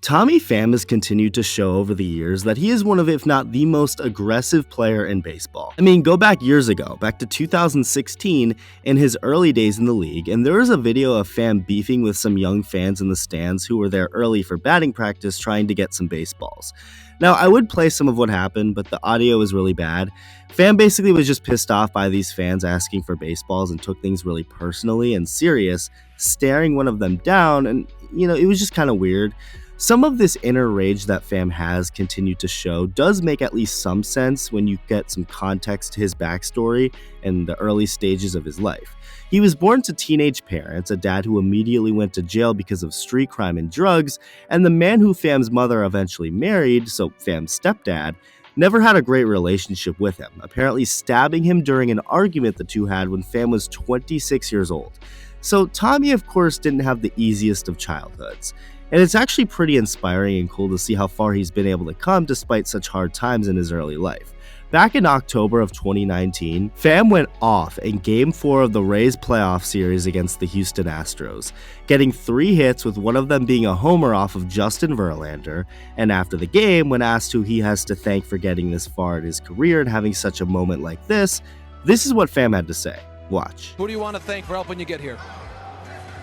Tommy Pham has continued to show over the years that he is one of, if not the most aggressive player in baseball. I mean, go back years ago, back to 2016, in his early days in the league, and there was a video of Pham beefing with some young fans in the stands who were there early for batting practice trying to get some baseballs. Now, I would play some of what happened, but the audio was really bad. Pham basically was just pissed off by these fans asking for baseballs and took things really personally and serious, staring one of them down, and, it was just kind of weird. Some of this inner rage that Pham has continued to show does make at least some sense when you get some context to his backstory and the early stages of his life. He was born to teenage parents, a dad who immediately went to jail because of street crime and drugs, and the man who Pham's mother eventually married, so Pham's stepdad, never had a great relationship with him, apparently stabbing him during an argument the two had when Pham was 26 years old. So Tommy, of course, didn't have the easiest of childhoods. And it's actually pretty inspiring and cool to see how far he's been able to come despite such hard times in his early life. Back in October of 2019, Pham went off in Game 4 of the Rays playoff series against the Houston Astros, getting 3 hits with one of them being a homer off of Justin Verlander, and after the game, when asked who he has to thank for getting this far in his career and having such a moment like this is what Pham had to say. Watch. Who do you want to thank for helping you get here?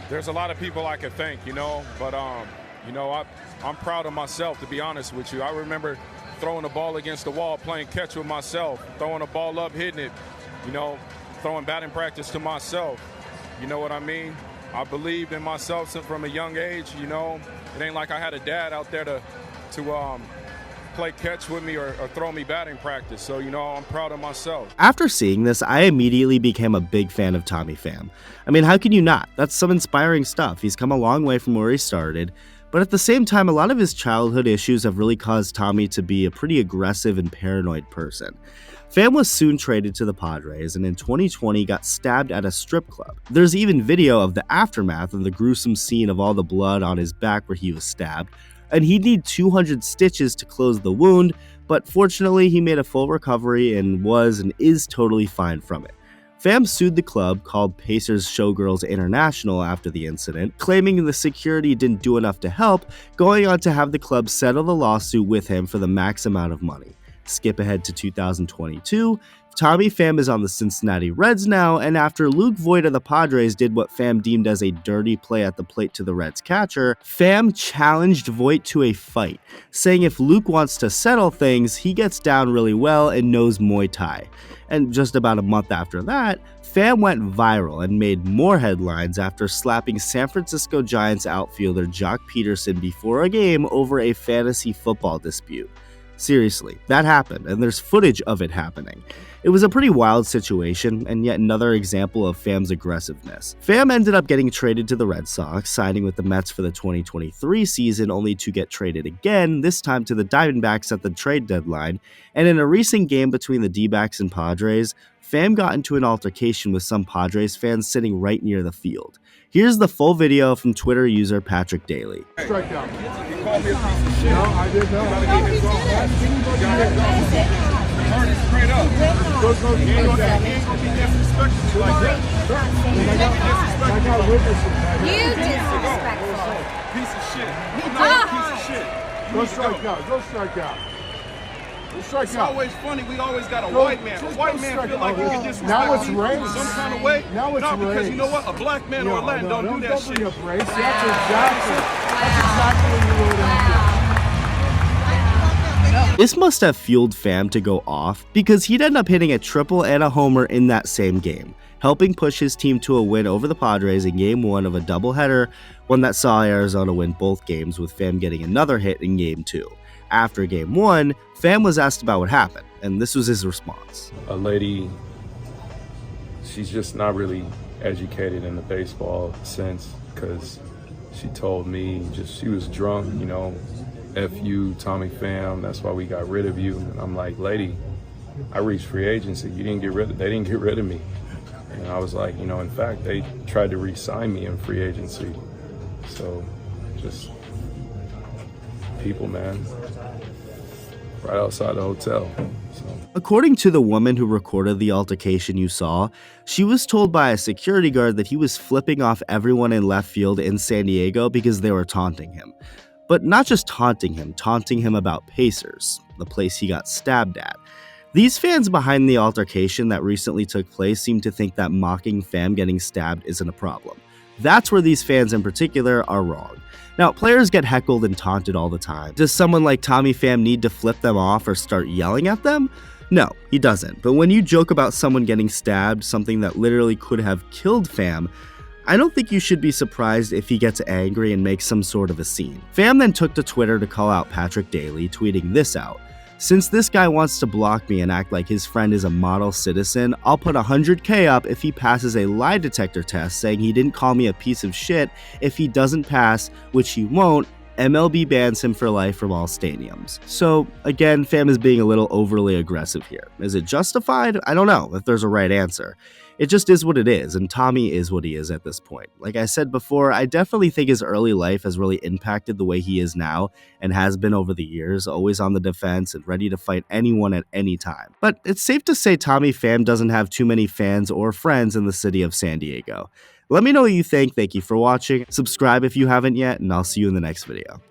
There's a lot of people I could thank, but I'm proud of myself, to be honest with you. I remember throwing the ball against the wall, playing catch with myself, throwing the ball up, hitting it, throwing batting practice to myself. You know what I mean? I believed in myself from a young age, It ain't like I had a dad out there to play catch with me or throw me batting practice. So, I'm proud of myself. After seeing this, I immediately became a big fan of Tommy Pham. I mean, how can you not? That's some inspiring stuff. He's come a long way from where he started. But at the same time, a lot of his childhood issues have really caused Tommy to be a pretty aggressive and paranoid person. Pham was soon traded to the Padres and in 2020 got stabbed at a strip club. There's even video of the aftermath of the gruesome scene of all the blood on his back where he was stabbed, and he'd need 200 stitches to close the wound, but fortunately he made a full recovery and was and is totally fine from it. Pham sued the club, called Pacers Showgirls International, after the incident, claiming the security didn't do enough to help, going on to have the club settle the lawsuit with him for the max amount of money. Skip ahead to 2022, Tommy Pham is on the Cincinnati Reds now, and after Luke Voit of the Padres did what Pham deemed as a dirty play at the plate to the Reds catcher, Pham challenged Voit to a fight, saying if Luke wants to settle things, he gets down really well and knows Muay Thai. And just about a month after that, Pham went viral and made more headlines after slapping San Francisco Giants outfielder Jock Peterson before a game over a fantasy football dispute. Seriously, that happened, and there's footage of it happening. It was a pretty wild situation, and yet another example of Pham's aggressiveness. Pham ended up getting traded to the Red Sox, signing with the Mets for the 2023 season, only to get traded again, this time to the Diamondbacks at the trade deadline, and in a recent game between the D-backs and Padres, Pham got into an altercation with some Padres fans sitting right near the field. Here's the full video from Twitter user Patrick Daly. Strikeout. You called me a piece of shit. No, I did not. Turn it straight up. You ain't gonna be disrespectful like that. I got witnesses. You disrespectful. Piece of shit. I'm not a piece of shit. Go strike out. Go strike out. It's always funny. We always got a white man. A white man feel like he can disrespect now it's people race. some kind of way. Now it's because race. you know what? A black man or a Latin don't do that shit. Don't bring up race. That's exactly what you wrote down. This must have fueled Pham to go off, because he'd end up hitting a triple and a homer in that same game, helping push his team to a win over the Padres in Game 1 of a doubleheader, one that saw Arizona win both games, with Pham getting another hit in Game 2. After Game 1, Pham was asked about what happened, and this was his response. A lady, she's just not really educated in the baseball sense, because she told me she was drunk, F you, Tommy Pham, that's why we got rid of you. And I'm like, lady, I reached free agency. They didn't get rid of me. And I was like, in fact, they tried to re-sign me in free agency. So just people, man, right outside the hotel. According to the woman who recorded the altercation you saw, she was told by a security guard that he was flipping off everyone in left field in San Diego because they were taunting him. But not just taunting him about Pacers, the place he got stabbed at. These fans behind the altercation that recently took place seem to think that mocking fam getting stabbed isn't a problem. That's where these fans in particular are wrong. Now, players get heckled and taunted all the time. Does someone like Tommy Pham need to flip them off or start yelling at them? No, he doesn't. But when you joke about someone getting stabbed, something that literally could have killed Pham, I don't think you should be surprised if he gets angry and makes some sort of a scene. Pham then took to Twitter to call out Patrick Daly, tweeting this out. Since this guy wants to block me and act like his friend is a model citizen, I'll put 100K up if he passes a lie detector test saying he didn't call me a piece of shit. If he doesn't pass, which he won't, MLB bans him for life from all stadiums. So again, Pham is being a little overly aggressive here. Is it justified? I don't know if there's a right answer. It just is what it is, and Tommy is what he is at this point. Like I said before, I definitely think his early life has really impacted the way he is now and has been over the years, always on the defense and ready to fight anyone at any time. But it's safe to say Tommy Pham doesn't have too many fans or friends in the city of San Diego. Let me know what you think. Thank you for watching. Subscribe if you haven't yet, and I'll see you in the next video.